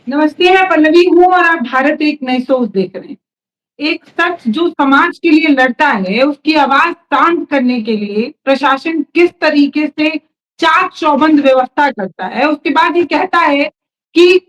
नमस्ते, मैं पल्लवी हूँ और आप भारत एक नई सोच देख रहे हैं। एक शख्स जो समाज के लिए लड़ता है, उसकी आवाज शांत करने के लिए प्रशासन किस तरीके से चाक चौबंद व्यवस्था करता है। उसके बाद ये कहता है कि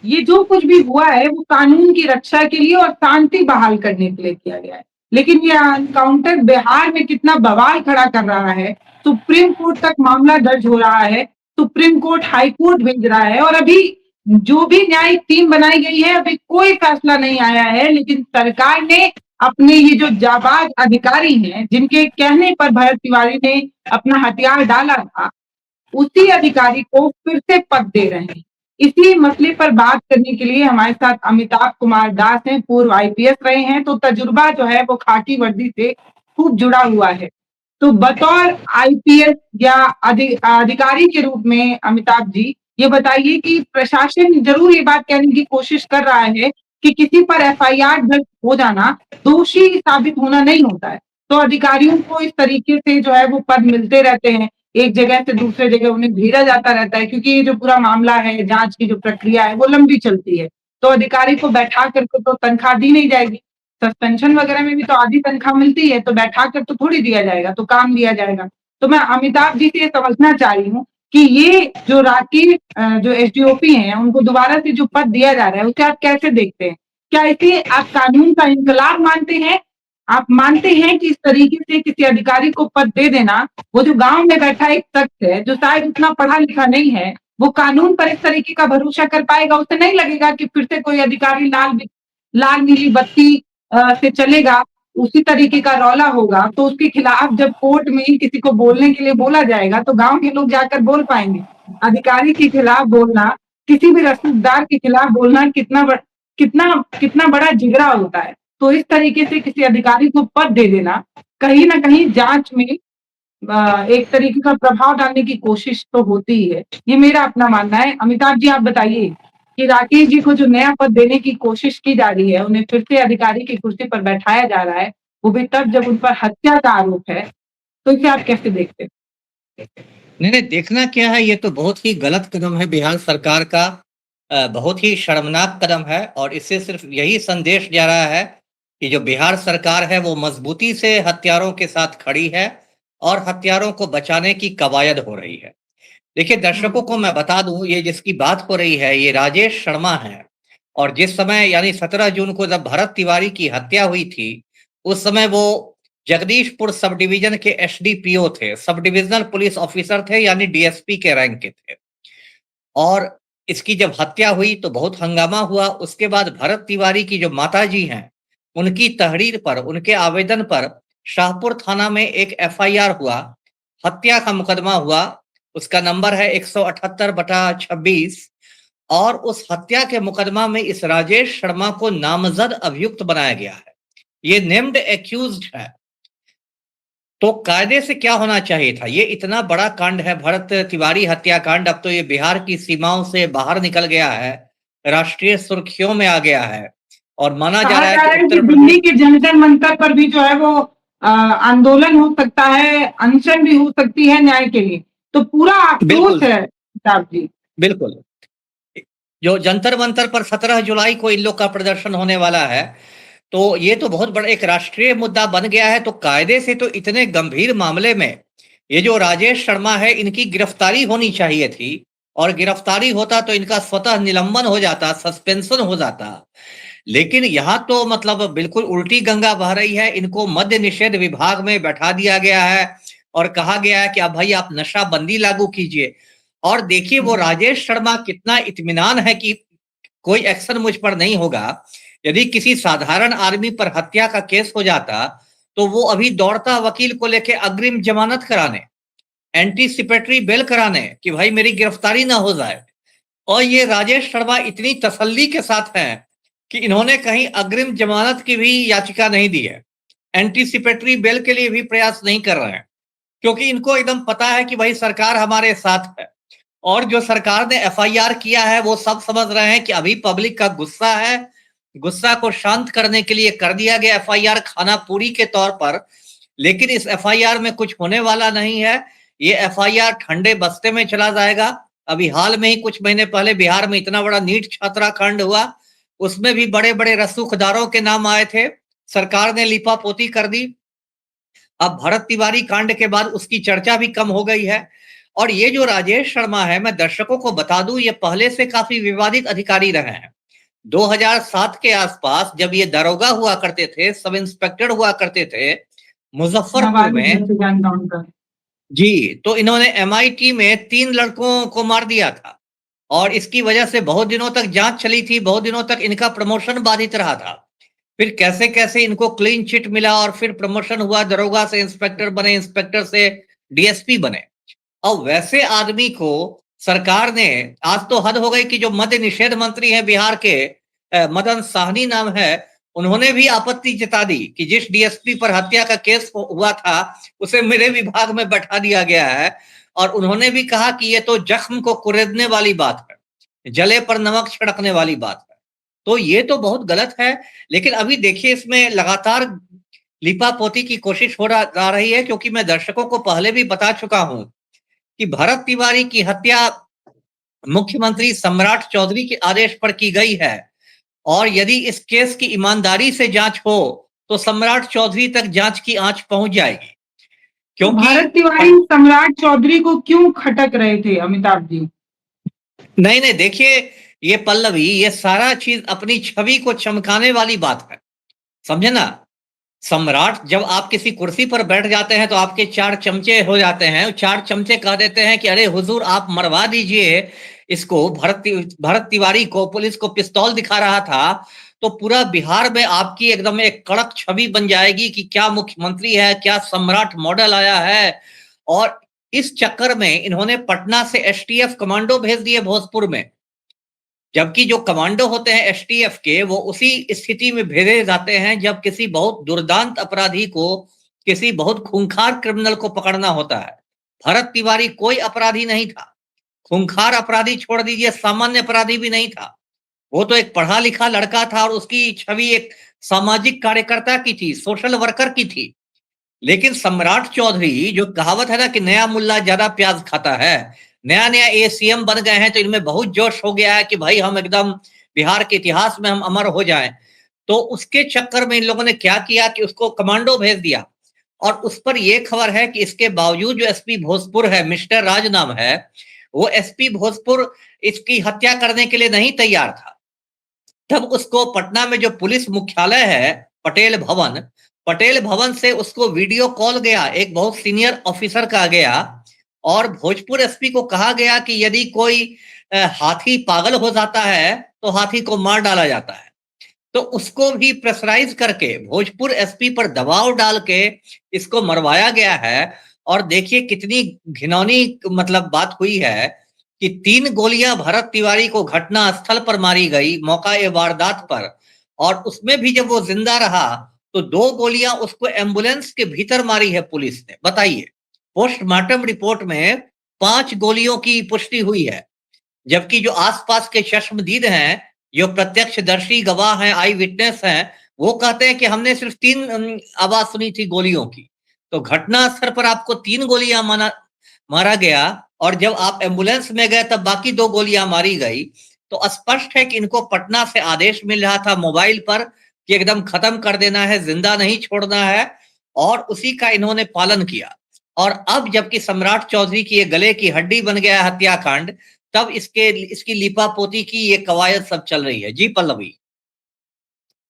ये जो कुछ भी हुआ है वो कानून की रक्षा के लिए और शांति बहाल करने के लिए किया गया है। लेकिन ये एनकाउंटर बिहार में कितना बवाल खड़ा कर रहा है। सुप्रीम कोर्ट तक मामला दर्ज हो रहा है, सुप्रीम कोर्ट हाई कोर्ट भेज रहा है और अभी जो भी न्यायिक टीम बनाई गई है अभी कोई फैसला नहीं आया है। लेकिन सरकार ने अपने ये जो जाबाज अधिकारी हैं, जिनके कहने पर भरत तिवारी ने अपना हथियार डाला था, उसी अधिकारी को फिर से पद दे रहे हैं। इसी मसले पर बात करने के लिए हमारे साथ अमिताभ कुमार दास हैं, पूर्व आईपीएस रहे हैं, तो तजुर्बा जो है वो खाकी वर्दी से खूब जुड़ा हुआ है। तो बतौर आईपीएस या अधिकारी के रूप में अमिताभ जी, ये बताइए कि प्रशासन जरूर ये बात कहने की कोशिश कर रहा है कि किसी पर एफआईआर दर्ज हो जाना दोषी साबित होना नहीं होता है। तो अधिकारियों को इस तरीके से जो है वो पद मिलते रहते हैं, एक जगह से दूसरे जगह उन्हें भेजा जाता रहता है, क्योंकि ये जो पूरा मामला है, जांच की जो प्रक्रिया है वो लंबी चलती है। तो अधिकारी को बैठा करके तो तनख्वाह दी नहीं जाएगी। सस्पेंशन वगैरह में भी तो आधी तनख्वाह मिलती है, तो बैठा कर तो थोड़ी दिया जाएगा, तो काम दिया जाएगा। तो मैं अमिताभ जी से ये समझना चाह रही हूँ कि ये जो राकेश जो एसडीओपी हैं, उनको दोबारा से जो पद दिया जा रहा है, उसे आप कैसे देखते हैं? क्या इसे आप कानून का इनकलाब मानते हैं? आप मानते हैं कि इस तरीके से किसी अधिकारी को पद दे देना, वो जो गांव में बैठा एक शख्स है जो शायद उतना पढ़ा लिखा नहीं है, वो कानून पर इस तरीके का भरोसा कर पाएगा? उसे नहीं लगेगा कि फिर से कोई अधिकारी लाल नीली बत्ती से चलेगा, उसी तरीके का रौला होगा, तो उसके खिलाफ जब कोर्ट में किसी को बोलने के लिए बोला जाएगा तो गांव के लोग जाकर बोल पाएंगे। अधिकारी के खिलाफ बोलना, किसी भी रसूखदार के खिलाफ बोलना कितना कितना बड़ा जिगरा होता है। तो इस तरीके से किसी अधिकारी को पद दे देना कहीं ना कहीं जांच में एक तरीके का प्रभाव डालने की कोशिश तो होती ही है। ये मेरा अपना मानना है। अमिताभ जी, आप बताइए कि राकेश जी को जो नया पद देने की कोशिश की जा रही है, उन्हें फिर से अधिकारी की कुर्सी पर बैठाया जा रहा है, वो भी तब जब उन पर हत्या का आरोप है, तो इसे आप कैसे देखते हैं? नहीं नहीं, देखना क्या है, ये तो बहुत ही गलत कदम है बिहार सरकार का। बहुत ही शर्मनाक कदम है और इससे सिर्फ यही संदेश जा रहा है कि जो बिहार सरकार है वो मजबूती से हत्यारों के साथ खड़ी है और हत्यारों को बचाने की कवायद हो रही है। देखिए दर्शकों को मैं बता दूं, ये जिसकी बात हो रही है ये राजेश शर्मा है। और जिस समय यानी 17 जून को जब भरत तिवारी की हत्या हुई थी, उस समय वो जगदीशपुर सब डिवीजन के एसडीपीओ थे, सब डिविजनल पुलिस ऑफिसर थे, यानी डीएसपी के रैंक के थे। और इसकी जब हत्या हुई तो बहुत हंगामा हुआ। उसके बाद भरत तिवारी की जो माताजी हैं, उनकी तहरीर पर, उनके आवेदन पर शाहपुर थाना में एक एफआईआर हुआ, हत्या का मुकदमा हुआ। उसका नंबर है 178/26। और उस हत्या के मुकदमा में इस राजेश शर्मा को नामजद अभियुक्त बनाया गया है। ये नेम्ड एक्यूज्ड है। तो कायदे से क्या होना चाहिए था? ये इतना बड़ा कांड है भरत तिवारी हत्याकांड, अब तो ये बिहार की सीमाओं से बाहर निकल गया है, राष्ट्रीय सुर्खियों में आ गया है और माना जा कहा रहा है जा कि रहा है कि उत्तर दिल्ली प्रदेश। के जंतर मंतर पर भी जो है वो आंदोलन हो सकता है, अनशन भी हो सकती है न्याय के लिए। तो पूरा बिल्कुल अफसोस है अमिताभ जी। बिल्कुल। जो जंतर मंतर पर 17 जुलाई को इन लोग का प्रदर्शन होने वाला है, तो ये तो बहुत बड़ा एक राष्ट्रीय मुद्दा बन गया है। तो कायदे से तो इतने गंभीर मामले में ये जो राजेश शर्मा है, इनकी गिरफ्तारी होनी चाहिए थी। और गिरफ्तारी होता तो इनका स्वतः निलंबन हो जाता, सस्पेंशन हो जाता। लेकिन यहाँ तो मतलब बिल्कुल उल्टी गंगा बह रही है। इनको मद्य निषेध विभाग में बैठा दिया गया है और कहा गया है कि अब भाई आप नशाबंदी लागू कीजिए। और देखिए वो राजेश शर्मा कितना इत्मीनान है कि कोई एक्शन मुझ पर नहीं होगा। यदि किसी साधारण आदमी पर हत्या का केस हो जाता तो वो अभी दौड़ता वकील को लेके अग्रिम जमानत कराने, एंटीसिपेटरी बेल कराने कि भाई मेरी गिरफ्तारी ना हो जाए। और ये राजेश शर्मा इतनी तसल्ली के साथ हैं कि इन्होंने कहीं अग्रिम जमानत की भी याचिका नहीं दी है, एंटीसिपेटरी बेल के लिए भी प्रयास नहीं कर रहे हैं, क्योंकि इनको एकदम पता है कि भाई सरकार हमारे साथ है। और जो सरकार ने एफआईआर किया है वो सब समझ रहे हैं कि अभी पब्लिक का गुस्सा है, गुस्सा को शांत करने के लिए कर दिया गया एफआईआर खाना पूरी के तौर पर। लेकिन इस एफआईआर में कुछ होने वाला नहीं है। ये एफआईआर ठंडे बस्ते में चला जाएगा अभी हाल में ही कुछ महीने पहले बिहार में इतना बड़ा नीट छात्राकांड हुआ, उसमें भी बड़े बड़े रसूखदारों के नाम आए थे, सरकार ने लीपापोती कर दी। अब भरत तिवारी कांड के बाद उसकी चर्चा भी कम हो गई है। और ये जो राजेश शर्मा है, मैं दर्शकों को बता दूं, ये पहले से काफी विवादित अधिकारी रहे हैं। 2007 के आसपास जब ये दरोगा हुआ करते थे, सब इंस्पेक्टर हुआ करते थे मुजफ्फरपुर नाबालिग में, बच्चे का एनकाउंटर। जी, तो इन्होंने एमआईटी में 3 लड़कों को मार दिया था और इसकी वजह से बहुत दिनों तक जांच चली थी, बहुत दिनों तक इनका प्रमोशन बाधित रहा था। फिर कैसे-कैसे इनको क्लीन चिट मिला और फिर प्रमोशन हुआ, दरोगा से इंस्पेक्टर बने, इंस्पेक्टर से डीएसपी बने। अब वैसे आदमी को सरकार ने, आज तो हद हो गई कि जो मद्य निषेध मंत्री हैं बिहार के, मदन साहनी नाम है, उन्होंने भी आपत्ति जता दी कि जिस डीएसपी पर हत्या का केस हुआ था उसे मेरे विभाग में बैठा दिया गया है। और उन्होंने भी कहा कि ये तो जख्म को कुरेदने वाली बात है, जले पर नमक छिड़कने वाली बात है। तो ये तो बहुत गलत है। लेकिन अभी देखिए, इसमें लगातार लिपापोती की कोशिश जा रही है, क्योंकि मैं दर्शकों को पहले भी बता चुका हूं कि भरत तिवारी की हत्या मुख्यमंत्री सम्राट चौधरी के आदेश पर की गई है और यदि इस केस की ईमानदारी से जांच हो तो सम्राट चौधरी तक जांच की आंच पहुंच जाएगी। तो क्योंकि भारत तिवारी सम्राट चौधरी को क्यों खटक रहे थे अमिताभ जी? नहीं, देखिए, ये पल्लवी, ये सारा चीज अपनी छवि को चमकाने वाली बात है, समझे ना। सम्राट, जब आप किसी कुर्सी पर बैठ जाते हैं तो आपके 4 चमचे हो जाते हैं, 4 चमचे कह देते हैं कि अरे हुजूर आप मरवा दीजिए इसको, भरत तिवारी को। पुलिस को पिस्तौल दिखा रहा था तो पूरा बिहार में आपकी एकदम एक कड़क छवि बन जाएगी कि क्या मुख्यमंत्री है, क्या सम्राट मॉडल आया है। और इस चक्कर में इन्होंने पटना से एसटीएफ कमांडो भेज दिए भोजपुर में, जबकि जो कमांडो होते हैं एसटीएफ के, वो उसी स्थिति में भेजे जाते हैं जब किसी बहुत दुर्दांत अपराधी को, किसी बहुत खूंखार क्रिमिनल को पकड़ना होता है। भरत तिवारी कोई अपराधी नहीं था, खूंखार अपराधी छोड़ दीजिए, सामान्य अपराधी भी नहीं था। वो तो एक पढ़ा लिखा लड़का था और उसकी छवि एक सामाजिक कार्यकर्ता की थी, सोशल वर्कर की थी। लेकिन सम्राट चौधरी, जो कहावत है ना कि नया मुल्ला ज्यादा प्याज खाता है, नया नया एसीएम बन गए हैं तो इनमें बहुत जोश हो गया है कि भाई हम एकदम बिहार के इतिहास में हम अमर हो जाएं। तो उसके चक्कर में इन लोगों ने क्या किया कि उसको कमांडो भेज दिया। और उस पर यह खबर है कि इसके बावजूद जो एसपी भोजपुर है, मिस्टर राज नाम है, वो एसपी भोजपुर इसकी हत्या करने के लिए नहीं तैयार था। तब उसको पटना में जो पुलिस मुख्यालय है, पटेल भवन, पटेल भवन से उसको वीडियो कॉल गया, एक बहुत सीनियर ऑफिसर का गया, और भोजपुर एसपी को कहा गया कि यदि कोई हाथी पागल हो जाता है तो हाथी को मार डाला जाता है। तो उसको भी प्रेशराइज करके भोजपुर एसपी पर दबाव डाल के इसको मरवाया गया है। और देखिए कितनी घिनौनी मतलब बात हुई है कि 3 गोलियां भरत तिवारी को घटना स्थल पर मारी गई, मौका ए वारदात पर। और उसमें भी जब वो जिंदा रहा तो 2 गोलियां उसको एम्बुलेंस के भीतर मारी है पुलिस ने। बताइए, पोस्टमार्टम रिपोर्ट में 5 गोलियों की पुष्टि हुई है, जबकि जो आसपास के चश्मदीद हैं, जो प्रत्यक्षदर्शी गवाह हैं, आई विटनेस हैं, वो कहते हैं कि हमने सिर्फ 3 आवाज सुनी थी गोलियों की। तो घटना स्थल पर आपको 3 गोलियां मारा गया और जब आप एम्बुलेंस में गए तब बाकी 2 गोलियां मारी गई। तो स्पष्ट है कि इनको पटना से आदेश मिल रहा था मोबाइल पर कि एकदम खत्म कर देना है, जिंदा नहीं छोड़ना है, और उसी का इन्होंने पालन किया। और अब जबकि सम्राट चौधरी की ये गले की हड्डी बन गया है हत्याकांड, तब इसकी लिपापोती की ये कवायद सब चल रही है। जी पल्लवी।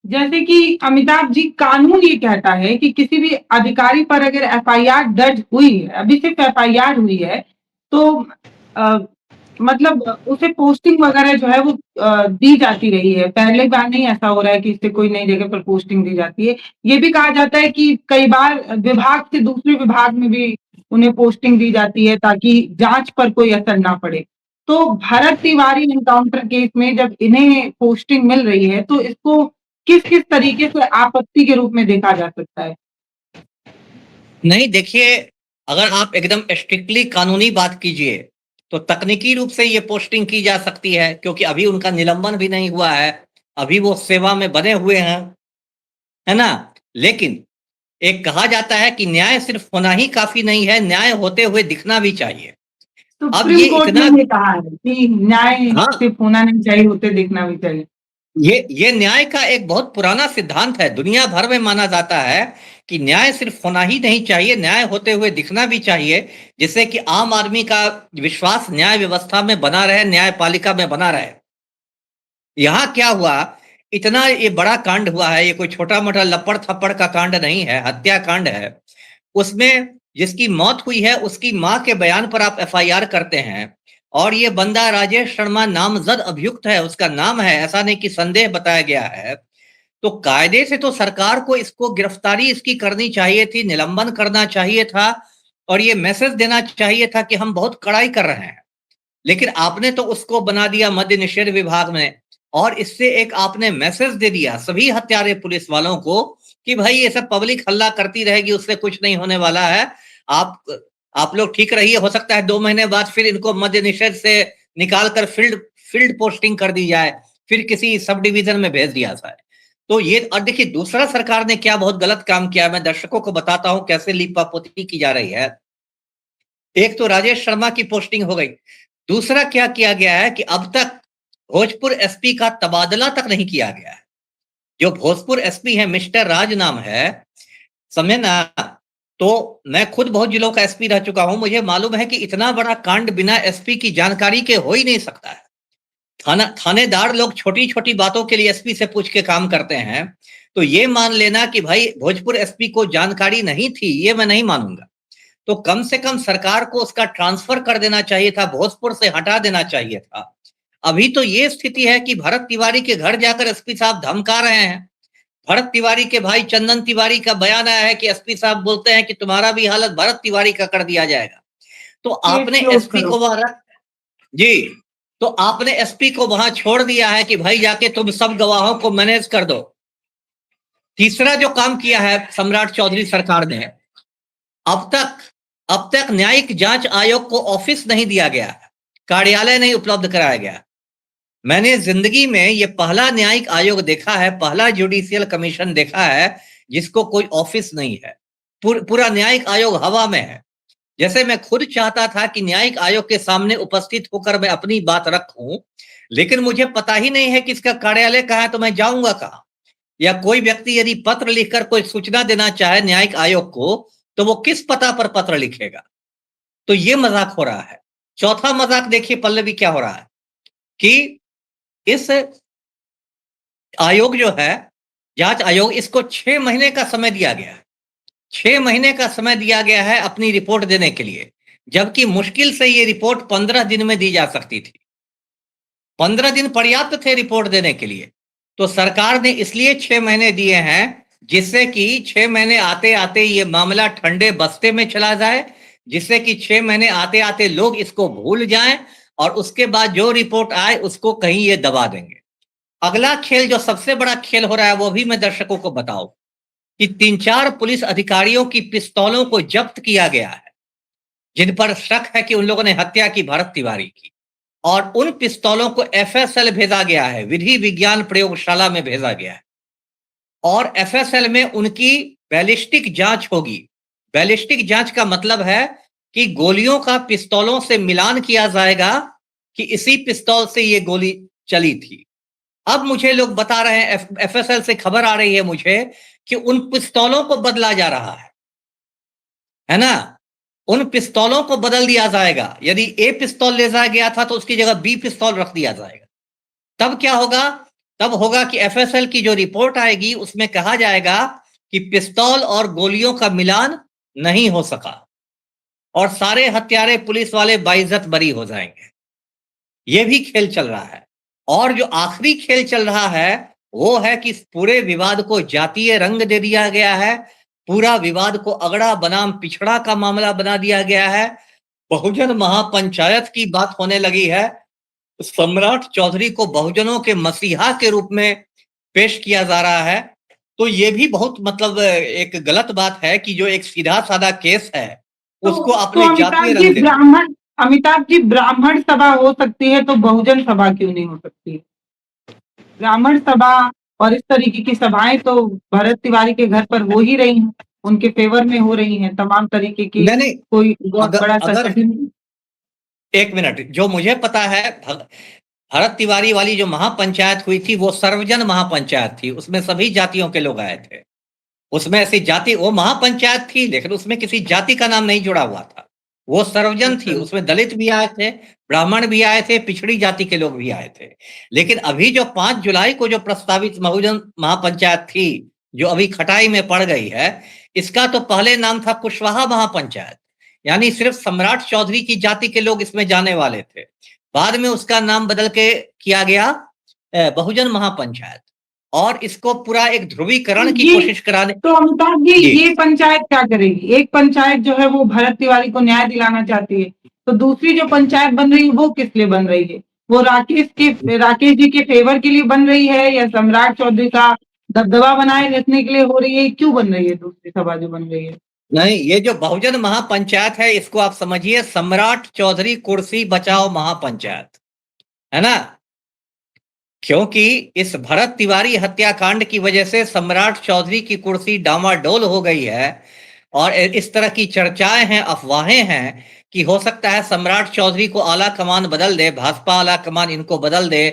जैसे कि अमिताभ जी, कानून ये कहता है कि किसी भी अधिकारी पर अगर एफआईआर दर्ज हुई है, अभी सिर्फ एफआईआर हुई है, तो मतलब उसे पोस्टिंग वगैरह जो है वो दी जाती रही है। पहले बार नहीं ऐसा हो रहा है कि इससे कोई नई जगह पर पोस्टिंग दी जाती है। ये भी कहा जाता है कि कई बार विभाग से दूसरे विभाग में भी उन्हें पोस्टिंग दी जाती है ताकि जांच पर कोई असर ना पड़े। तो भरत तिवारी एनकाउंटर केस में जब इन्हें पोस्टिंग मिल रही है तो इसको किस-किस तरीके से आपत्ति के रूप में देखा जा सकता है? नहीं, देखिए, अगर आप एकदम स्ट्रिक्टली कानूनी बात कीजिए तो तकनीकी रूप से ये पोस्टिंग की जा सकती है, क्योंकि अभी उनका निलंबन भी नहीं हुआ है, अभी वो सेवा में बने हुए हैं, है ना। लेकिन एक कहा जाता है कि न्याय सिर्फ होना ही काफी नहीं है, न्याय होते हुए दिखना भी चाहिए। अब ये सुप्रीम कोर्ट इतना, ने ये कहा है कि न्याय हाँ, सिर्फ होना नहीं चाहिए, होते देखना भी चाहिए। ये न्याय का एक बहुत पुराना सिद्धांत है। दुनिया भर में माना जाता है कि न्याय सिर्फ होना ही नहीं चाहिए, न्याय होते हुए दिखना भी चाहिए, जिससे कि आम आदमी का विश्वास न्याय व्यवस्था में बना रहे, न्यायपालिका में बना रहे। यहाँ क्या हुआ, इतना ये बड़ा कांड हुआ है, ये कोई छोटा मोटा लपड़ थप्पड़ का कांड नहीं है, हत्याकांड है। उसमें जिसकी मौत हुई है उसकी मां के बयान पर आप एफआईआर करते हैं, और ये बंदा राजेश शर्मा नामजद अभियुक्त है, उसका नाम है, ऐसा नहीं कि संदेह बताया गया है। तो कायदे से तो सरकार को इसको गिरफ्तारी इसकी करनी चाहिए थी, निलंबन करना चाहिए था, और ये मैसेज देना चाहिए था कि हम बहुत कड़ाई कर रहे हैं। लेकिन आपने तो उसको बना दिया मद्य निषेध विभाग में, और इससे एक आपने मैसेज दे दिया सभी हत्यारे पुलिस वालों को कि भाई ये सब पब्लिक हल्ला करती रहेगी, उससे कुछ नहीं होने वाला है। आप लोग ठीक रहिए, हो सकता है 2 महीने बाद फिर इनको मद्य निषेध से निकाल कर फील्ड फील्ड पोस्टिंग कर दी जाए, फिर किसी सब डिवीजन में भेज दिया जाए। तो ये, और देखिए दूसरा सरकार ने क्या बहुत गलत काम किया, मैं दर्शकों को बताता हूं कैसे लीपापोती की जा रही है। एक तो राजेश शर्मा की पोस्टिंग हो गई, दूसरा क्या किया गया है कि अब तक भोजपुर एसपी का तबादला तक नहीं किया गया है। जो भोजपुर एसपी है, मिस्टर राज नाम है, समझे ना। तो मैं खुद बहुत जिलों का एसपी रह चुका हूं, मुझे मालूम है कि इतना बड़ा कांड बिना एसपी की जानकारी के हो ही नहीं सकता है। थानेदार लोग छोटी छोटी बातों के लिए एसपी से पूछ के काम करते हैं। तो ये मान लेना कि भाई भोजपुर एसपी को जानकारी नहीं थी, ये मैं नहीं मानूंगा। तो कम से कम सरकार को उसका ट्रांसफर कर देना चाहिए था, भोजपुर से हटा देना चाहिए था। अभी तो ये स्थिति है कि भरत तिवारी के घर जाकर एसपी साहब धमका रहे हैं। भरत तिवारी के भाई चंदन तिवारी का बयान आया है कि एसपी साहब बोलते हैं कि तुम्हारा भी हालत भरत तिवारी का कर दिया जाएगा। तो केस आपने क्लोज एसपी करो। को वहां रख, जी, तो आपने एसपी को वहां छोड़ दिया है कि भाई जाके तुम सब गवाहों को मैनेज कर दो। तीसरा जो काम किया है सम्राट चौधरी सरकार ने, अब तक अब तक न्यायिक जांच आयोग को ऑफिस नहीं दिया गया, कार्यालय नहीं उपलब्ध कराया गया। मैंने जिंदगी में ये पहला न्यायिक आयोग देखा है, पहला जुडिशियल कमीशन देखा है जिसको कोई ऑफिस नहीं है। पूरा न्यायिक आयोग हवा में है। जैसे मैं खुद चाहता था कि न्यायिक आयोग के सामने उपस्थित होकर मैं अपनी बात रखूं, लेकिन मुझे पता ही नहीं है कि इसका कार्यालय कहाँ है, तो मैं जाऊंगा कहाँ। या कोई व्यक्ति यदि पत्र लिखकर कोई सूचना देना चाहे न्यायिक आयोग को, तो वो किस पता पर पत्र लिखेगा। तो ये मजाक हो रहा है। चौथा मजाक देखिए पल्लवी क्या हो रहा है कि इस आयोग जो है, जांच आयोग, इसको 6 महीने का समय दिया गया है। 6 महीने का समय दिया गया है अपनी रिपोर्ट देने के लिए, जबकि मुश्किल से ये रिपोर्ट 15 दिन में दी जा सकती थी। 15 दिन पर्याप्त थे रिपोर्ट देने के लिए। तो सरकार ने इसलिए 6 महीने दिए हैं जिससे कि 6 महीने आते आते ये मामला ठंडे बस्ते में चला जाए, जिससे कि 6 महीने आते आते लोग इसको भूल जाएं, और उसके बाद जो रिपोर्ट आए उसको कहीं ये दबा देंगे। अगला खेल, जो सबसे बड़ा खेल हो रहा है, वो भी मैं दर्शकों को बताऊं कि 3-4 पुलिस अधिकारियों की पिस्तौलों को जब्त किया गया है, जिन पर शक है कि उन लोगों ने हत्या की भरत तिवारी की, और उन पिस्तौलों को एफएसएल भेजा गया है, विधि विज्ञान प्रयोगशाला में भेजा गया है, और एफएसएल में उनकी बैलिस्टिक जांच होगी। बैलिस्टिक जांच का मतलब है कि गोलियों का पिस्तौलों से मिलान किया जाएगा कि इसी पिस्तौल से ये गोली चली थी। अब मुझे लोग बता रहे हैं, एफएसएल से खबर आ रही है मुझे कि उन पिस्तौलों को बदला जा रहा है ना। उन पिस्तौलों को बदल दिया जाएगा। यदि ए पिस्तौल ले जाया गया था तो उसकी जगह बी पिस्तौल रख दिया जाएगा। तब क्या होगा? तब होगा कि एफएसएल की जो रिपोर्ट आएगी उसमें कहा जाएगा कि पिस्तौल और गोलियों का मिलान नहीं हो सका, और सारे हत्यारे पुलिस वाले बाइज्जत बरी हो जाएंगे। ये भी खेल चल रहा है। और जो आखिरी खेल चल रहा है वो है कि पूरे विवाद को जातीय रंग दे दिया गया है, पूरा विवाद को अगड़ा बनाम पिछड़ा का मामला बना दिया गया है। बहुजन महापंचायत की बात होने लगी है। सम्राट चौधरी को बहुजनों के मसीहा के रूप में पेश किया जा रहा है। तो ये भी बहुत मतलब एक गलत बात है कि जो एक सीधा साधा केस है उसको आपने जातीय रंग दे दिया। अमिताभ जी, ब्राह्मण सभा हो सकती है तो बहुजन सभा क्यों नहीं हो सकती? ब्राह्मण सभा और इस तरीके की सभाएं तो भरत तिवारी के घर पर हो ही रही हैं, उनके फेवर में हो रही हैं, तमाम तरीके की। नहीं नहीं, कोई बहुत अगर बड़ा अगर संगठन एक मिनट, जो मुझे पता है भरत तिवारी वाली जो महापंचायत हुई थी वो सर्वजन महापंचायत थी, उसमें सभी जातियों के लोग आए थे। उसमें ऐसी जाति, वो महापंचायत थी लेकिन उसमें किसी जाति का नाम नहीं जुड़ा हुआ था, वो सर्वजन थी। अच्छा। उसमें दलित भी आए थे, ब्राह्मण भी आए थे, पिछड़ी जाति के लोग भी आए थे। लेकिन अभी जो 5 जुलाई को जो प्रस्तावित बहुजन महापंचायत थी, जो अभी खटाई में पड़ गई है, इसका तो पहले नाम था कुशवाहा महापंचायत, यानी सिर्फ सम्राट चौधरी की जाति के लोग इसमें जाने वाले थे। बाद में उसका नाम बदल के किया गया बहुजन महापंचायत, और इसको पूरा एक ध्रुवीकरण की ये कोशिश कराने। तो अमिताभ जी, जी। ये पंचायत क्या करेगी? एक पंचायत जो है वो भरत तिवारी को न्याय दिलाना चाहती है, तो दूसरी जो पंचायत बन रही है वो किस लिए बन रही है? वो राकेश जी के फेवर के लिए बन रही है, या सम्राट चौधरी का दबदबा बनाए रखने के लिए हो रही है? क्यों बन रही है दूसरी सभा जो बन रही है? नहीं, ये जो बहुजन महापंचायत है इसको आप समझिए सम्राट चौधरी कुर्सी बचाओ महापंचायत, है ना? क्योंकि इस भरत तिवारी हत्याकांड की वजह से सम्राट चौधरी की कुर्सी डामाडोल हो गई है, और इस तरह की चर्चाएं हैं, अफवाहें हैं कि हो सकता है सम्राट चौधरी को आला कमान बदल दे, भाजपा आला कमान इनको बदल दे,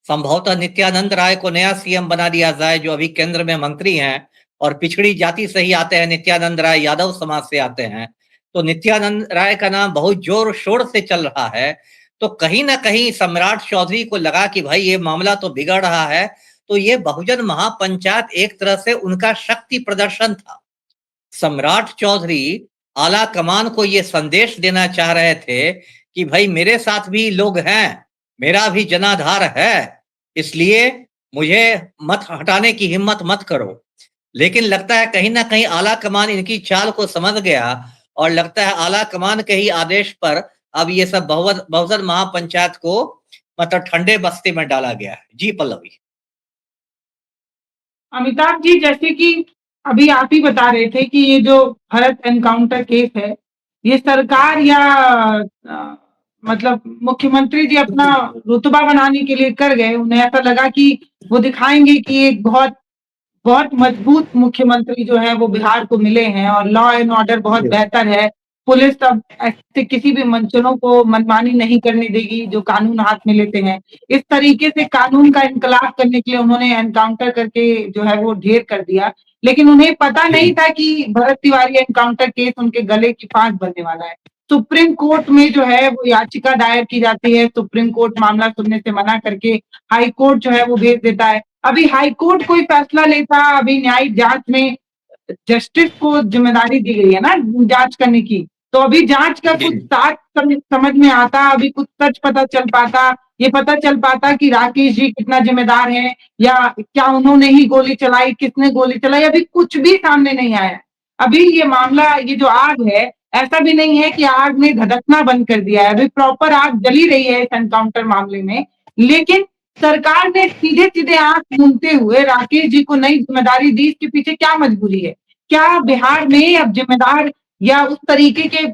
संभवतः नित्यानंद राय को नया सीएम बना दिया जाए जो अभी केंद्र में मंत्री हैं, और पिछड़ी जाति से ही आते हैं नित्यानंद राय, यादव समाज से आते हैं, तो नित्यानंद राय का नाम बहुत जोर शोर से चल रहा है। तो कहीं ना कहीं सम्राट चौधरी को लगा कि भाई ये मामला तो बिगड़ रहा है, तो ये बहुजन महापंचायत एक तरह से उनका शक्ति प्रदर्शन था। सम्राट चौधरी आला कमान को ये संदेश देना चाह रहे थे कि भाई मेरे साथ भी लोग हैं, मेरा भी जनाधार है, इसलिए मुझे मत हटाने की हिम्मत मत करो। लेकिन लगता है कहीं ना कहीं आला कमान इनकी चाल को समझ गया, और लगता है आला कमान के ही आदेश पर अब ये सब बहुजन महापंचायत को मतलब ठंडे बस्ते में डाला गया है। जी पल्लवी। अमिताभ जी, जैसे कि अभी आप ही बता रहे थे कि ये जो भरत एनकाउंटर केस है, ये सरकार या मतलब मुख्यमंत्री जी अपना रुतबा बनाने के लिए कर गए। उन्हें ऐसा लगा कि वो दिखाएंगे कि एक बहुत बहुत मजबूत मुख्यमंत्री जो है वो बिहार को मिले हैं, और लॉ एंड ऑर्डर बहुत बेहतर है। पुलिस अब ऐसे किसी भी मंचलों को मनमानी नहीं करने देगी जो कानून हाथ में लेते हैं। इस तरीके से कानून का इनकलाब करने के लिए उन्होंने एनकाउंटर करके जो है वो ढेर कर दिया। लेकिन उन्हें पता नहीं था कि भरत तिवारी एनकाउंटर केस उनके गले की फांस बनने वाला है। सुप्रीम कोर्ट में जो है वो याचिका दायर की जाती है, सुप्रीम कोर्ट मामला सुनने से मना करके हाई कोर्ट जो है वो भेज देता है। अभी हाई कोर्ट कोई फैसला लेता, अभी न्यायिक जांच में जस्टिस को जिम्मेदारी दी गई है ना जांच करने की, तो अभी जांच का कुछ साथ समझ में आता, अभी कुछ सच पता चल पाता, ये पता चल पाता कि राकेश जी कितना जिम्मेदार है, या क्या उन्होंने ही गोली चलाई, किसने गोली चलाई, अभी कुछ भी सामने नहीं आया। अभी ये मामला, ये जो आग है, ऐसा भी नहीं है कि आग ने धधकना बंद कर दिया है, अभी प्रॉपर आग जली रही है इस एनकाउंटर मामले में। लेकिन सरकार ने सीधे सीधे आंख मूंदते हुए राकेश जी को नई जिम्मेदारी दी। इसके पीछे क्या मजबूरी है? क्या बिहार में अब जिम्मेदार या उस तरीके के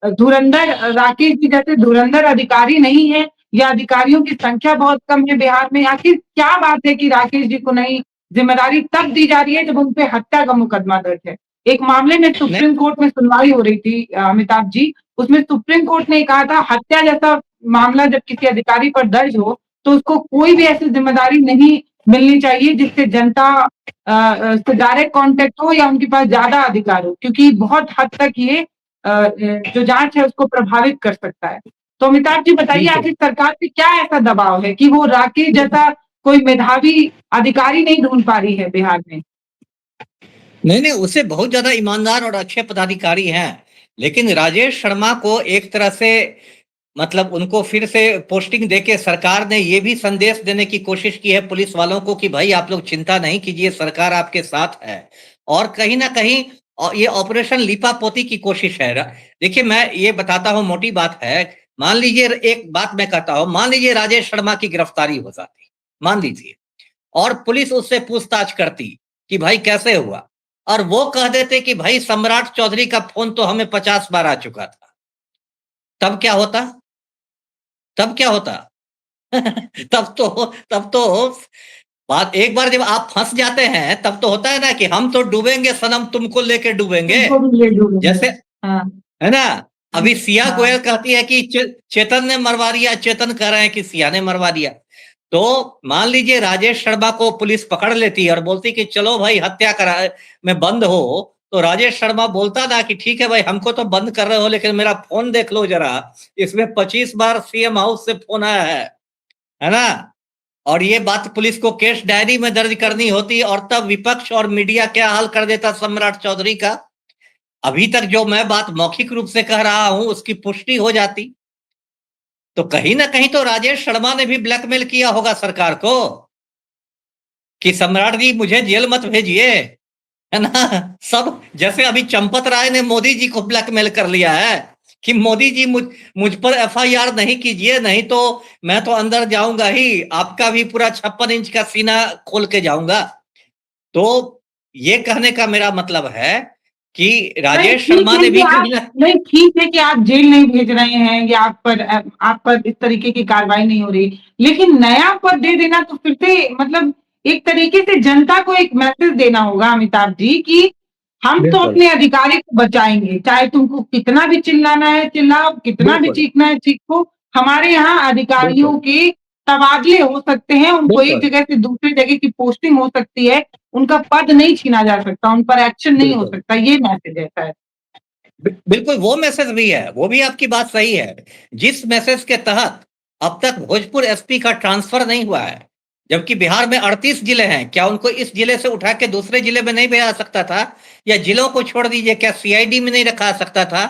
धुरंधर राकेश जी जैसे धुरंधर अधिकारी नहीं है, या अधिकारियों की संख्या बहुत कम है बिहार में? आखिर क्या बात है कि राकेश जी को नई जिम्मेदारी तब दी जा रही है जब उनपे हत्या का मुकदमा दर्ज है? एक मामले में सुप्रीम कोर्ट में सुनवाई हो रही थी अमिताभ जी, उसमें सुप्रीम कोर्ट ने कहा था हत्या जैसा मामला जब किसी अधिकारी पर दर्ज हो तो उसको कोई भी ऐसी जिम्मेदारी नहीं मिलनी चाहिए जिससे जनता से डायरेक्ट कांटेक्ट हो या उनके पास ज्यादा अधिकार हो, क्योंकि बहुत हद तक ये जो जांच है उसको प्रभावित कर सकता है। तो अमिताभ जी बताइए, आखिर सरकार पे क्या ऐसा दबाव है कि वो राकेश जैसा कोई मेधावी अधिकारी नहीं ढूंढ पा रही है बिहार में? नहीं, उससे बहुत ज्यादा ईमानदार और अच्छे पदाधिकारी हैं, लेकिन राजेश शर्मा को एक तरह से मतलब उनको फिर से पोस्टिंग देके सरकार ने ये भी संदेश देने की कोशिश की है पुलिस वालों को कि भाई आप लोग चिंता नहीं कीजिए, सरकार आपके साथ है। और कहीं ना कहीं ये ऑपरेशन लीपापोती की कोशिश है। देखिए मैं ये बताता हूँ, मोटी बात है, मान लीजिए एक बात मैं कहता हूँ, मान लीजिए राजेश शर्मा की गिरफ्तारी हो जाती, मान लीजिए, और पुलिस उससे पूछताछ करती कि भाई कैसे हुआ, और वो कह देते कि भाई सम्राट चौधरी का फोन तो हमें 50 बार आ चुका था, तब क्या होता? तब क्या होता? तब तो बात, एक बार जब आप फंस जाते हैं तब तो होता है ना कि हम तो डूबेंगे सनम, तुमको लेके डूबेंगे, उनको भी ले ढूंढेंगे। जैसे, हाँ। है ना? अभी सिया हाँ। गोयल कहती है कि चेतन ने मरवा दिया, चेतन कह रहे हैं कि सिया ने मरवा दिया। तो मान लीजिए राजेश शर्मा को पुलिस पकड़ लेती और बोलती कि चलो भाई हत्या करा में बंद हो, तो राजेश शर्मा बोलता ना कि ठीक है भाई हमको तो बंद कर रहे हो लेकिन मेरा फोन देख लो जरा, इसमें 25 बार सीएम हाउस से फोन आया है ना। और ये बात पुलिस को केस डायरी में दर्ज करनी होती और तब विपक्ष और मीडिया क्या हाल कर देता सम्राट चौधरी का। अभी तक जो मैं बात मौखिक रूप से कह रहा हूं उसकी पुष्टि हो जाती। तो कहीं ना कहीं तो राजेश शर्मा ने भी ब्लैकमेल किया होगा सरकार को कि सम्राट जी मुझे जेल मत भेजिए, है ना। सब जैसे अभी चंपत राय ने मोदी जी को ब्लैकमेल कर लिया है कि मोदी जी मुझ पर एफआईआर नहीं कीजिए, नहीं तो मैं तो अंदर जाऊंगा ही, आपका भी पूरा 56 इंच का सीना खोल के जाऊंगा। तो ये कहने का मेरा मतलब है कि नहीं राजेश ठीक शर्मा है ने कि भी आप कहीं ना नहीं ठीक है कि आप जेल नहीं भेज रहे हैं या आप पर इस तरीके की कार्रवाई नहीं हो रही, लेकिन नया पद दे देना तो फिर से मतलब एक तरीके से जनता को एक मैसेज देना होगा अमिताभ जी कि हम तो बिल्कुल अपने अधिकारी को बचाएंगे, चाहे तुमको कितना भी चिल्लाना है चिल्लाओ, कितना भी बिल्कुल चीखना है चीखो। हमारे यहाँ अधिकारियों बिल्कुल के तबादले हो सकते हैं, उनको एक बिल्कुल जगह से दूसरी जगह की पोस्टिंग हो सकती है, उनका पद नहीं छीना जा सकता, उन पर एक्शन नहीं हो बिल्कुल सकता, ये मैसेज है शायद। बिल्कुल वो मैसेज भी है, वो भी आपकी बात सही है। जिस मैसेज के तहत अब तक भोजपुर एसपी का ट्रांसफर नहीं हुआ है, जबकि बिहार में 38 जिले हैं, क्या उनको इस जिले से उठा के दूसरे जिले में नहीं भेजा सकता था? या जिलों को छोड़ दीजिए, क्या सीआईडी में नहीं रखा सकता था,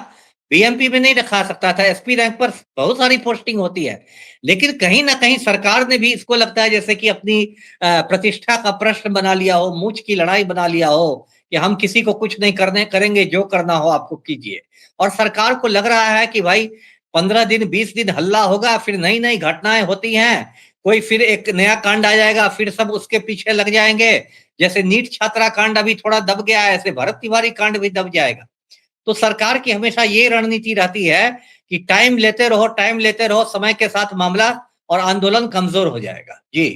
बीएमपी में नहीं रखा सकता था? एसपी रैंक पर बहुत सारी पोस्टिंग होती है। लेकिन कहीं ना कहीं सरकार ने भी इसको लगता है जैसे कि अपनी प्रतिष्ठा का प्रश्न बना लिया हो, मूछ की लड़ाई बना लिया हो कि हम किसी को कुछ नहीं करने करेंगे, जो करना हो आपको कीजिए। और सरकार को लग रहा है कि भाई 15 दिन 20 दिन हल्ला होगा, फिर नई नई घटनाएं होती हैं, कोई फिर एक नया कांड आ जाएगा, फिर सब उसके पीछे लग जाएंगे। जैसे नीट छात्रा कांड अभी थोड़ा दब गया है, ऐसे भरत तिवारी कांड भी दब जाएगा। तो सरकार की हमेशा ये रणनीति रहती है कि टाइम लेते रहो, टाइम लेते रहो, समय के साथ मामला और आंदोलन कमजोर हो जाएगा। जी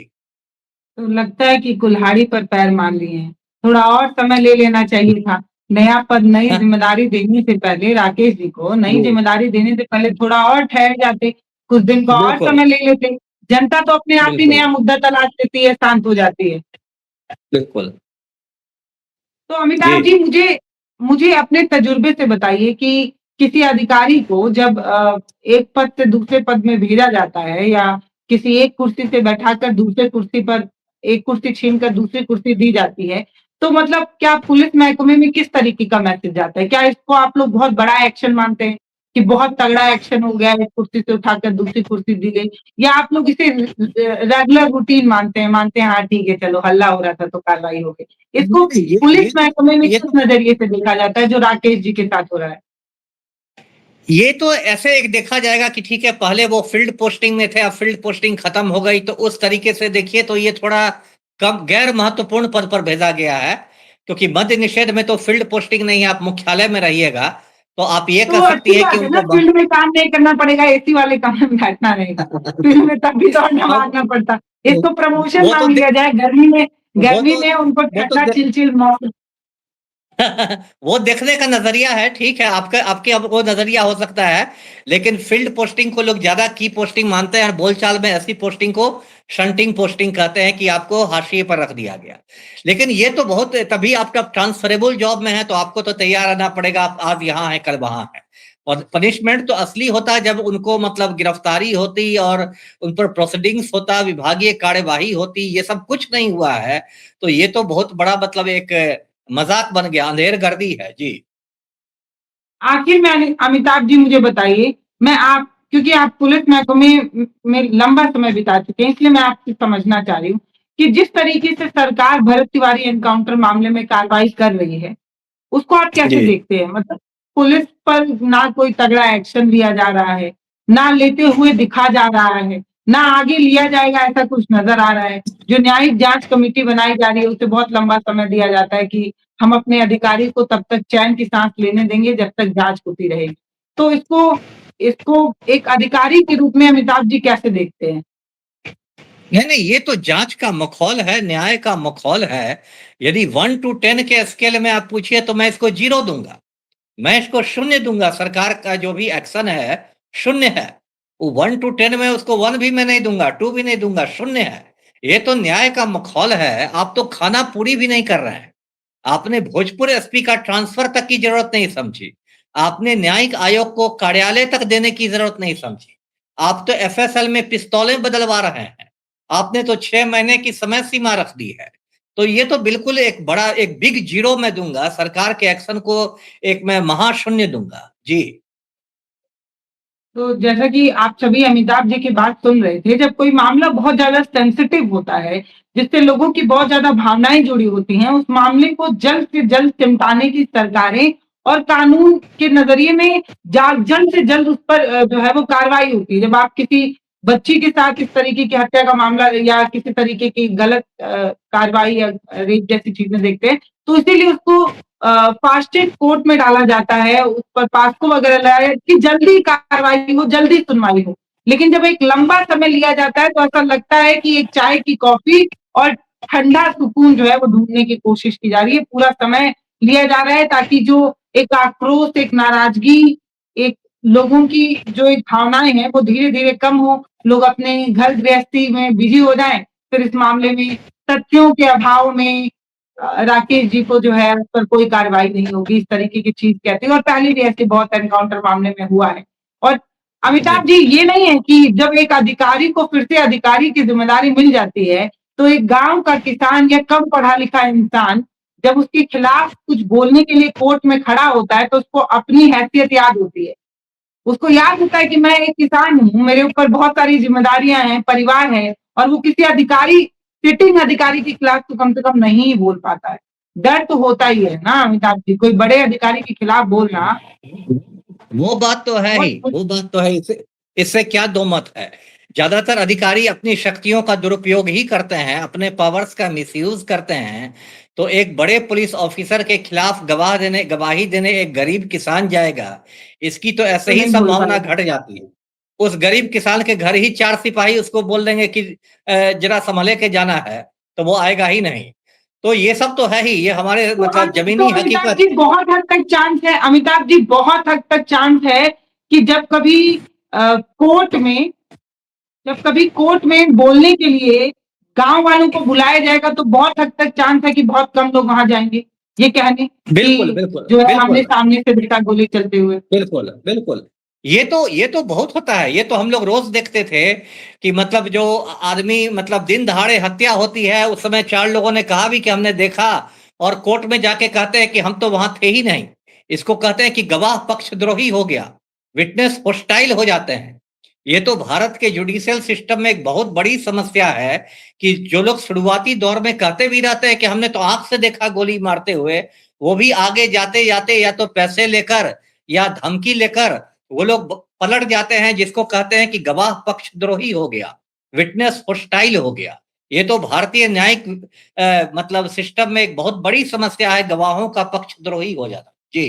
तो लगता है कि कुल्हाड़ी पर पैर मान लिए हैं, थोड़ा और समय ले लेना चाहिए था। नया पद नई जिम्मेदारी देने से पहले राकेश जी को नई जी जिम्मेदारी देने से पहले थोड़ा और ठहर जाते, कुछ दिन का और बिल्कुल समय ले लेते। जनता तो अपने आप ही बिल्कुल नया मुद्दा तलाश लेती है, शांत हो जाती है। बिल्कुल तो जी अमिताभ जी मुझे मुझे अपने तजुर्बे से बताइए कि किसी अधिकारी को जब एक पद से दूसरे पद में भेजा जाता है या किसी एक कुर्सी से बैठाकर दूसरे कुर्सी पर एक कुर्सी छीनकर दूसरी कुर्सी दी जाती है, तो मतलब क्या पुलिस महकमे में किस तरीके का मैसेज जाता है? क्या इसको आप लोग बहुत बड़ा एक्शन मानते हैं कि बहुत तगड़ा एक्शन हो गया, एक कुर्सी से उठाकर दूसरी कुर्सी दी गई, या आप लोग इसे रेगुलर रूटीन मानते हैं हाँ ठीक है चलो हल्ला हो रहा था तो कार्रवाई हो गई? इसको नहीं, पुलिस महकमे में ये किस नजरिए से देखा जाता है जो राकेश जी के साथ हो रहा है? ये तो ऐसे एक देखा जाएगा कि ठीक है पहले वो फील्ड पोस्टिंग में थे, अब फील्ड पोस्टिंग खत्म हो गई, तो उस तरीके से देखिए तो ये थोड़ा कम गैर महत्वपूर्ण पद पर भेजा गया है। क्योंकि मद्य निषेध में तो फील्ड पोस्टिंग नहीं है, आप मुख्यालय में रहिएगा। तो आप ये तो कह सकती अच्छी हैं कि बात है ना, उनको फील्ड में काम नहीं करना पड़ेगा, एसी वाले कमरे में बैठना रहेगा। फील्ड में तब भी दौड़ना अब भागना पड़ता। इसको प्रमोशन वो तो मान लिया जाए, वो गर्मी तो में उनको वो तो ठंडा चिलचिल मौसम। वो देखने का नजरिया है, ठीक है, आपका आपके अब वो नजरिया हो सकता है। लेकिन फील्ड पोस्टिंग को लोग ज्यादा की पोस्टिंग मानते हैं और बोलचाल में ऐसी पोस्टिंग को शंटिंग पोस्टिंग कहते हैं कि आपको हाशिए पर रख दिया गया। लेकिन ये तो बहुत तभी आप ट्रांसफरेबल जॉब में है तो आपको तो तैयार रहना पड़ेगा, आप आज यहाँ है कल वहां है। और पनिशमेंट तो असली होता है जब उनको मतलब गिरफ्तारी होती और उन पर प्रोसीडिंग्स होता, विभागीय कार्यवाही होती, ये सब कुछ नहीं हुआ है। तो ये तो बहुत बड़ा मतलब एक मजाक बन गया, अंधेर गर्दी है। जी आखिर में अमिताभ जी मुझे बताइए, मैं आप क्योंकि आप पुलिस महकमे में लंबा समय बिता चुके हैं, इसलिए मैं आपसे समझना चाह रही हूँ कि जिस तरीके से सरकार भरत तिवारी एनकाउंटर मामले में कार्रवाई कर रही है, उसको आप कैसे जी देखते हैं? मतलब पुलिस पर ना कोई तगड़ा एक्शन लिया जा रहा है, ना लेते हुए दिखा जा रहा है, ना आगे लिया जाएगा ऐसा कुछ नजर आ रहा है। जो न्यायिक जांच कमेटी बनाई जा रही है उसे बहुत लंबा समय दिया जाता है कि हम अपने अधिकारी को तब तक चैन की सांस लेने देंगे जब तक जांच होती रहेगी। तो इसको इसको एक अधिकारी के रूप में अमिताभ जी कैसे देखते हैं? नहीं नहीं, ये तो जांच का मखौल है, न्याय का मखौल है। यदि 1 to 10 के स्केल में आप पूछिए तो मैं इसको 0 दूंगा। मैं इसको शून्य दूंगा। सरकार का जो भी एक्शन है शून्य है। वो 1 to 10 में उसको 1 भी मैं नहीं दूंगा, 2 भी नहीं दूंगा, शून्य है। ये तो न्याय का मखौल है। आप तो खाना पूरी भी नहीं कर रहे हैं। आपने भोजपुर एसपी का ट्रांसफर तक की जरूरत नहीं समझी। आपने न्यायिक आयोग को कार्यालय तक देने की जरूरत नहीं समझी। आप तो एफएसएल में पिस्तौलें बदलवा रहे हैं। आपने तो 6 महीने की समय सीमा रख दी है। तो ये तो बिल्कुल एक बड़ा एक बिग जीरो मैं दूंगा। सरकार के एक्शन को एक मैं महाशून्य दूंगा। जी। तो जैसा कि आप सभी अमिताभ जी की बात सुन रहे थे, जब कोई मामला बहुत ज़्यादा सेंसिटिव होता है, जिससे लोगों की बहुत ज़्यादा भावनाएँ जुड़ी होती हैं, उस मामले को जल्द से जल्द चिमटाने की सरकारें और कानून के नज़रिए में जल्द से जल्द उस पर जो है वो कार्रवाई होती है। जब आप किसी बच्ची के साथ इस तरीके की हत्या का मामला या किसी तरीके की गलत कार्रवाई या रेप जैसी चीज़ें देखते हैं, तो इसीलिए उसको फास्ट ट्रैक कोर्ट में डाला जाता है, उस पर पास्को वगैरह लगाया कि जल्दी कार्रवाई हो, जल्दी सुनवाई हो। लेकिन जब एक लंबा समय लिया जाता है तो ऐसा लगता है कि एक चाय की कॉफ़ी और ठंडा सुकून जो है वो ढूँढने की कोशिश की जा रही है। पूरा समय लिया जा रहा है ताकि जो एक आक्रोश, एक नाराज़गी, एक लोगों की जो एक भावनाएँ हैं वो धीरे-धीरे कम हो, लोग अपने घर गृहस्थी में बिज़ी हो जाएँ। फिर इस मामले में तथ्यों के अभाव में राकेश जी को जो है उस पर कोई कार्रवाई नहीं होगी, इस तरीके की चीज़ कहते हैं और पहले भी ऐसे बहुत एनकाउंटर मामले में हुआ है। और जी। अमिताभ जी ये नहीं है कि जब एक अधिकारी को फिर से अधिकारी की ज़िम्मेदारी मिल जाती है, तो एक गाँव का किसान या कम पढ़ा-लिखा इंसान जब उसके खिलाफ कुछ बोलने के लिए कोर्ट में खड़ा होता है, तो उसको अपनी हैसियत याद होती है। उसको याद होता है कि मैं एक किसान हूँ, मेरे ऊपर बहुत सारी ज़िम्मेदारियाँ हैं, परिवार है और वो किसी अधिकारी सिटिंग अधिकारी के खिलाफ तो कम से कम नहीं बोल पाता है। डर तो होता ही है ना अमिताभ जी, कोई बड़े अधिकारी के खिलाफ बोलना वो बात तो है ही, बहुत वो बात तो है। इससे इससे क्या दो मत है। ज्यादातर अधिकारी अपनी शक्तियों का दुरुपयोग ही करते हैं, अपने पावर्स का मिसयूज करते हैं। तो एक बड़े पुलिस ऑफिसर के खिलाफ गवाही देने एक गरीब किसान जाएगा, इसकी तो ऐसे तो ही नहीं बोल संभावना पाएगा। घट जाती है। उस गरीब किसान के घर ही 4 सिपाही उसको बोल देंगे कि जरा संभले के जाना है, तो वो आएगा ही नहीं। तो ये सब तो है ही, ये हमारे मतलब तो जमीनी अमिताभ हकीकत। जी बहुत हद तक चांस है अमिताभ जी बहुत हद तक चांस है कि कोर्ट में जब कभी कोर्ट में बोलने के लिए गांव वालों को बुलाया जाएगा तो बहुत हद तक चांस है कि बहुत कम लोग वहां जाएंगे ये कहने बिल्कुल, कि बिल्कुल, जो है हमने बिल्कुल। सामने से देखा गोली चलते हुए। बिल्कुल, बिल्कुल। ये तो बहुत होता है। ये तो हम लोग रोज़ देखते थे कि मतलब जो आदमी मतलब दिन दहाड़े हत्या होती है, उस समय 4 लोगों ने कहा भी कि हमने देखा और कोर्ट में जाके कहते हैं कि हम तो वहाँ थे ही नहीं। इसको कहते हैं कि गवाह पक्षद्रोही हो गया, विटनेस होस्टाइल हो जाते हैं। ये तो भारत के जुडिशियल सिस्टम में एक बहुत बड़ी समस्या है कि जो लोग शुरुआती दौर में कहते भी रहते हैं कि हमने तो आँख से देखा गोली मारते हुए, वो भी आगे जाते-जाते या तो पैसे लेकर या धमकी लेकर वो लोग पलट जाते हैं, जिसको कहते हैं कि गवाह पक्षद्रोही हो गया, विटनेस होस्टाइल हो गया। ये तो भारतीय न्यायिक मतलब सिस्टम में एक बहुत बड़ी समस्या है, गवाहों का पक्षद्रोही हो जाना। जी।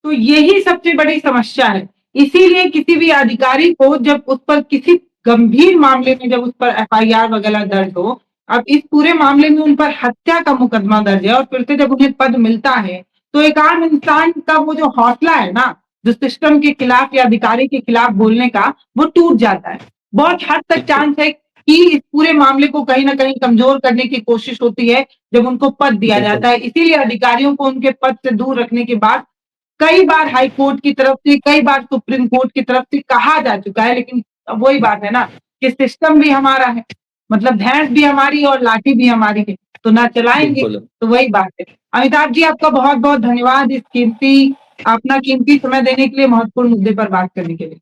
तो यही सबसे बड़ी समस्या है। इसीलिए किसी भी अधिकारी को जब उस पर किसी गंभीर मामले में जब उस पर एफआईआर वगैरह दर्ज हो, अब इस पूरे मामले में उन पर हत्या का मुकदमा दर्ज है और फिर से जब उन्हें पद मिलता है, तो एक आम इंसान का वो जो हौसला है ना, जो सिस्टम के खिलाफ या अधिकारी के खिलाफ बोलने का, वो टूट जाता है। बहुत हद तक चांस है कि इस पूरे मामले को कहीं न कहीं कमज़ोर करने की कोशिश होती है, जब उनको पद दिया बिल्कुल, जाता है। इसीलिए अधिकारियों को उनके पद से दूर रखने के बाद कई बार हाई कोर्ट की तरफ से, कई बार सुप्रीम कोर्ट की तरफ से कहा जा चुका है, लेकिन अब वही बात है ना कि सिस्टम भी हमारा है, मतलब भैंस भी हमारी और लाठी भी हमारी है, तो ना चलाएँगे, बिल्कुल। तो वही बात है। अमिताभ जी आपका बहुत-बहुत धन्यवाद अपना कीमती समय देने के लिए, महत्वपूर्ण मुद्दे पर बात करने के लिए।